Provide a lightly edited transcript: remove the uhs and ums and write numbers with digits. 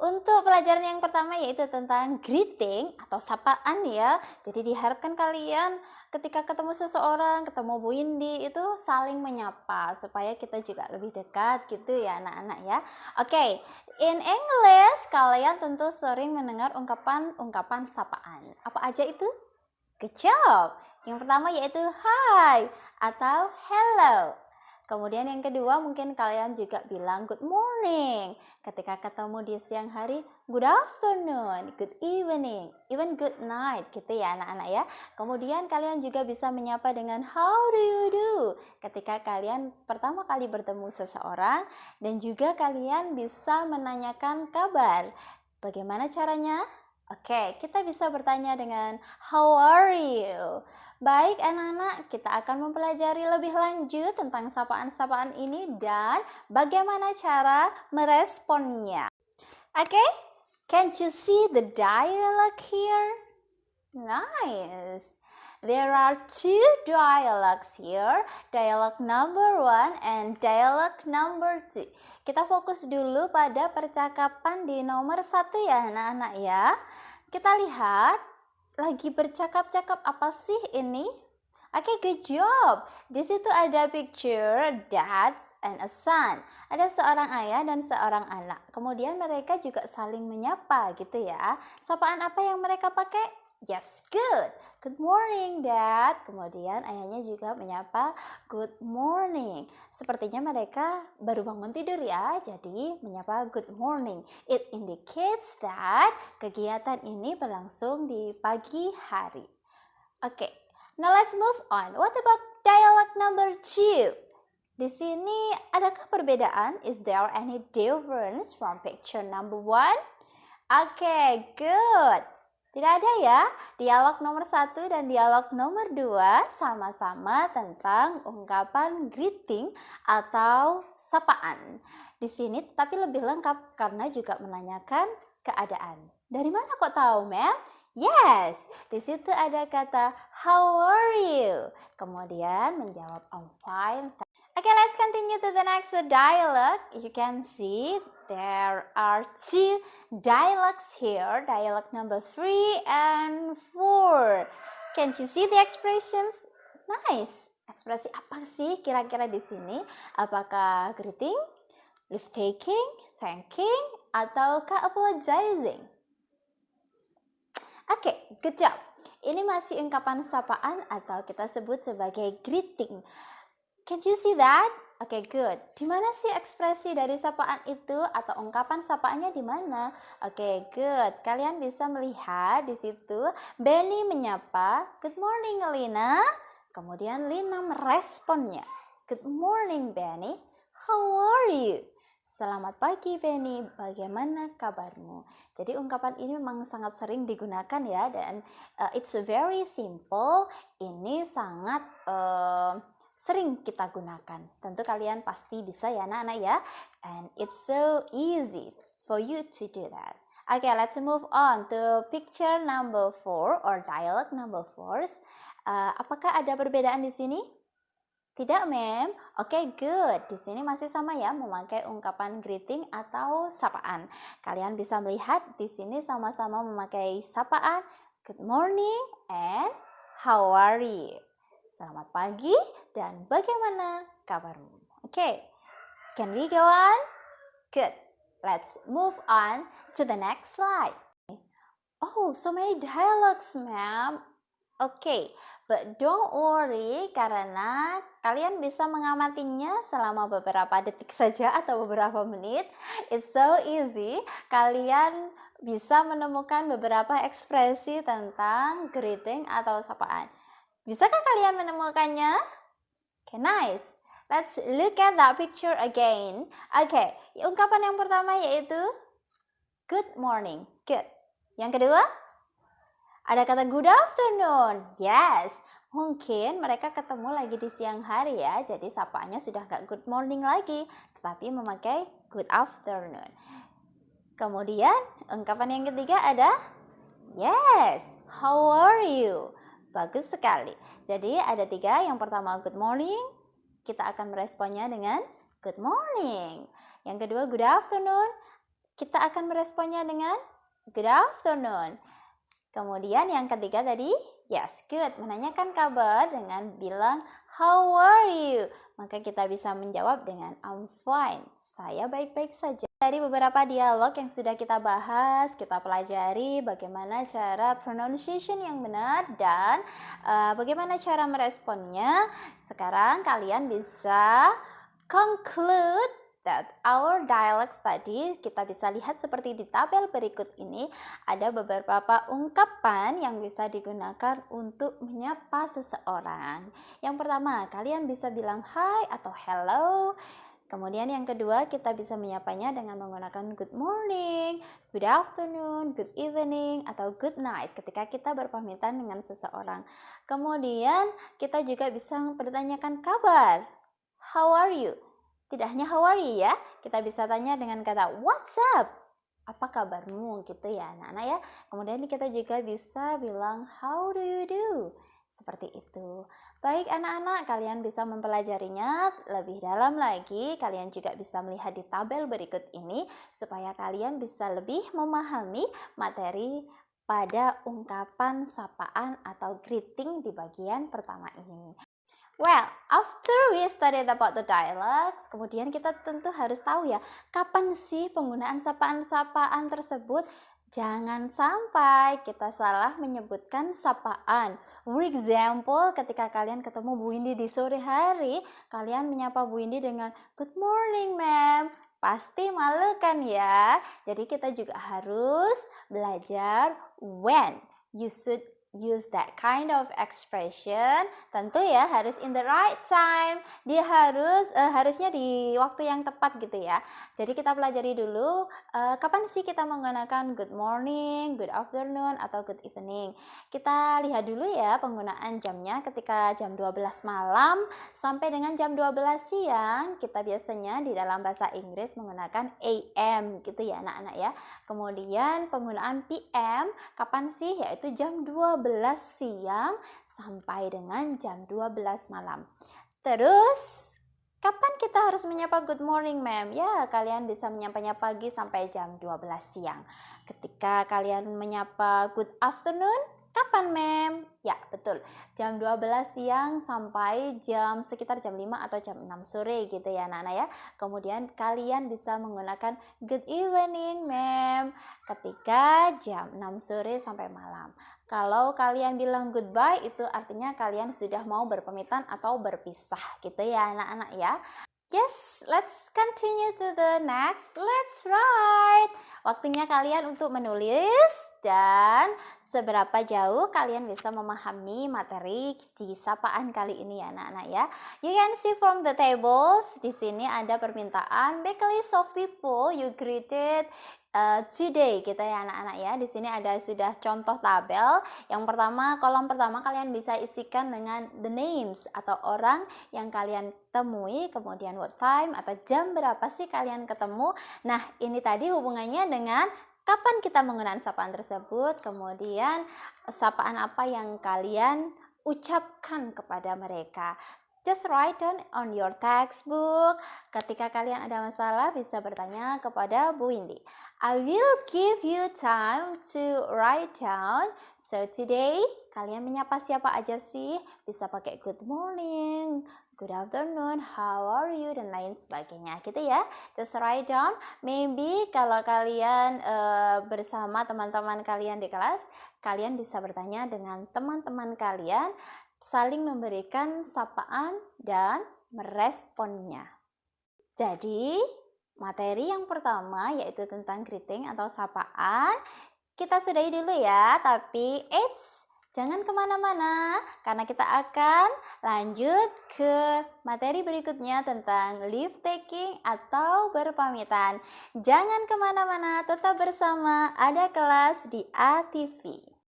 Untuk pelajaran yang pertama yaitu tentang greeting atau sapaan ya. Jadi diharapkan kalian ketika ketemu seseorang, ketemu Bu Indi itu saling menyapa supaya kita juga lebih dekat gitu ya anak-anak ya. Oke, in English kalian tentu sering mendengar ungkapan-ungkapan sapaan. Apa aja itu? Good job. Yang pertama yaitu hi atau hello. Kemudian yang kedua mungkin kalian juga bilang good morning. Ketika ketemu di siang hari, good afternoon, good evening, even good night gitu ya anak-anak ya. Kemudian kalian juga bisa menyapa dengan how do you do ketika kalian pertama kali bertemu seseorang, dan juga kalian bisa menanyakan kabar. Bagaimana caranya? Oke, kita bisa bertanya dengan how are you? Baik anak-anak, kita akan mempelajari lebih lanjut tentang sapaan-sapaan ini dan bagaimana cara meresponnya. Oke, can't you see the dialogue here? Nice. There are two dialogues here, dialogue number 1 and dialogue number 2. Kita fokus dulu pada percakapan di nomor 1 ya anak-anak ya. Kita lihat lagi bercakap-cakap apa sih ini? Oke, good job. Di situ ada picture dad and a son. Ada seorang ayah dan seorang anak. Kemudian mereka juga saling menyapa gitu ya. Sapaan apa yang mereka pakai? Yes, good. Good morning, Dad. Kemudian ayahnya juga menyapa good morning. Sepertinya mereka baru bangun tidur ya, jadi menyapa good morning. It indicates that kegiatan ini berlangsung di pagi hari. Oke, now let's move on. What about dialogue number 2? Di sini adakah perbedaan? Is there any difference from picture number 1? Oke, good. Tidak ada ya. Dialog nomor 1 dan dialog nomor 2 sama-sama tentang ungkapan greeting atau sapaan. Di sini tapi lebih lengkap karena juga menanyakan keadaan. Dari mana kok tahu, Mel? Yes, di situ ada kata how are you? Kemudian menjawab I'm fine. Okay, let's continue to the next dialogue. You can see there are two dialogues here, dialogue number 3 and 4. Can you see the expressions? Nice. Ekspresi apa sih kira-kira di sini? Apakah greeting, leave taking, thanking, ataukah apologizing? Oke, good job. Ini masih ungkapan sapaan atau kita sebut sebagai greeting. Can you see that? Oke, good. Di mana sih ekspresi dari sapaan itu atau ungkapan sapaannya di mana? Oke, good. Kalian bisa melihat di situ Benny menyapa, "Good morning, Lina." Kemudian Lina meresponnya, "Good morning, Benny. How are you?" Selamat pagi, Benny. Bagaimana kabarmu? Jadi ungkapan ini memang sangat sering digunakan ya, dan it's very simple. Ini sangat sering kita gunakan. Tentu kalian pasti bisa ya anak-anak ya. And it's so easy for you to do that. Okay, let's move on to picture number 4 or dialogue number 4. Apakah ada perbedaan di sini? Tidak, ma'am. Oke, good. Di sini masih sama ya, memakai ungkapan greeting atau sapaan. Kalian bisa melihat di sini sama-sama memakai sapaan. Good morning and how are you? Selamat pagi dan bagaimana kabarmu? Oke, can we go on? Good. Let's move on to the next slide. Oh, so many dialogues, ma'am. Oke, but don't worry karena kalian bisa mengamatinya selama beberapa detik saja atau beberapa menit. It's so easy. Kalian bisa menemukan beberapa ekspresi tentang greeting atau sapaan. Bisakah kalian menemukannya? Okay, nice. Let's look at that picture again. Okay, ungkapan yang pertama yaitu good morning. Good. Yang kedua, ada kata good afternoon. Yes, mungkin mereka ketemu lagi di siang hari ya, jadi sapaannya sudah gak good morning lagi, tetapi memakai good afternoon. Kemudian ungkapan yang ketiga ada yes, how are you? Bagus sekali. Jadi ada 3. Yang pertama good morning, kita akan meresponnya dengan good morning. Yang kedua good afternoon, kita akan meresponnya dengan good afternoon. Kemudian yang ketiga tadi, yes, good. Menanyakan kabar dengan bilang how are you? Maka kita bisa menjawab dengan I'm fine. Saya baik-baik saja. Dari beberapa dialog yang sudah kita bahas, kita pelajari bagaimana cara pronunciation yang benar dan bagaimana cara meresponnya. Sekarang kalian bisa conclude that our dialogues tadi, kita bisa lihat seperti di tabel berikut ini, ada beberapa ungkapan yang bisa digunakan untuk menyapa seseorang. Yang pertama, kalian bisa bilang hi atau hello. Kemudian yang kedua, kita bisa menyapanya dengan menggunakan good morning, good afternoon, good evening, atau good night ketika kita berpamitan dengan seseorang. Kemudian kita juga bisa bertanyakan kabar. How are you? Tidak hanya how are you ya, kita bisa tanya dengan kata what's up? Apa kabarmu gitu ya anak-anak ya. Kemudian kita juga bisa bilang how do you do? Seperti itu. Baik anak-anak, kalian bisa mempelajarinya lebih dalam lagi. Kalian juga bisa melihat di tabel berikut ini supaya kalian bisa lebih memahami materi pada ungkapan sapaan atau greeting di bagian pertama ini. Well, after we studied about the dialogues, kemudian kita tentu harus tahu ya, kapan sih penggunaan sapaan-sapaan tersebut? Jangan sampai kita salah menyebutkan sapaan. For example, ketika kalian ketemu Bu Indi di sore hari, kalian menyapa Bu Indi dengan good morning, ma'am. Pasti malu kan ya? Jadi kita juga harus belajar when you should use that kind of expression. Tentu ya harus in the right time. Dia harusnya di waktu yang tepat gitu ya. Jadi kita pelajari dulu kapan sih kita menggunakan good morning, good afternoon, atau good evening. Kita lihat dulu ya penggunaan jamnya. Ketika jam 12 malam sampai dengan jam 12 siang, kita biasanya di dalam bahasa Inggris menggunakan AM gitu ya anak-anak ya. Kemudian penggunaan PM kapan sih? Yaitu jam 12 siang sampai dengan jam 12 malam. Terus kapan kita harus menyapa good morning ma'am? Ya, kalian bisa menyapanya pagi sampai jam 12 siang. Ketika kalian menyapa good afternoon, kapan ma'am? Ya, betul. Jam 12 siang sampai sekitar jam 5 atau jam 6 sore gitu ya anak-anak ya. Kemudian kalian bisa menggunakan good evening ma'am ketika jam 6 sore sampai malam. Kalau kalian bilang goodbye itu artinya kalian sudah mau berpamitan atau berpisah gitu ya anak-anak ya. Yes, let's continue to the next. Let's write. Waktunya kalian untuk menulis dan seberapa jauh kalian bisa memahami materi si sapaan kali ini ya anak-anak ya. You can see from the tables, di sini ada permintaan bakelist of people you greeted today gitu ya anak-anak ya. Di sini ada sudah contoh tabel. Yang pertama, kolom pertama kalian bisa isikan dengan the names atau orang yang kalian temui, kemudian what time atau jam berapa sih kalian ketemu. Nah, ini tadi hubungannya dengan kapan kita menggunakan sapaan tersebut, kemudian sapaan apa yang kalian ucapkan kepada mereka. Just write down on your textbook. Ketika kalian ada masalah bisa bertanya kepada Bu Windy. I will give you time to write down. So today kalian menyapa siapa aja sih? Bisa pakai good morning, good afternoon, how are you, dan lain sebagainya gitu ya. Just write down. Maybe kalau kalian bersama teman-teman kalian di kelas, kalian bisa bertanya dengan teman-teman kalian, saling memberikan sapaan dan meresponnya. Jadi, materi yang pertama yaitu tentang greeting atau sapaan. Kita sudahi dulu ya, tapi jangan kemana-mana karena kita akan lanjut ke materi berikutnya tentang leave taking atau berpamitan. Jangan kemana-mana, tetap bersama Ada Kelas di ATV.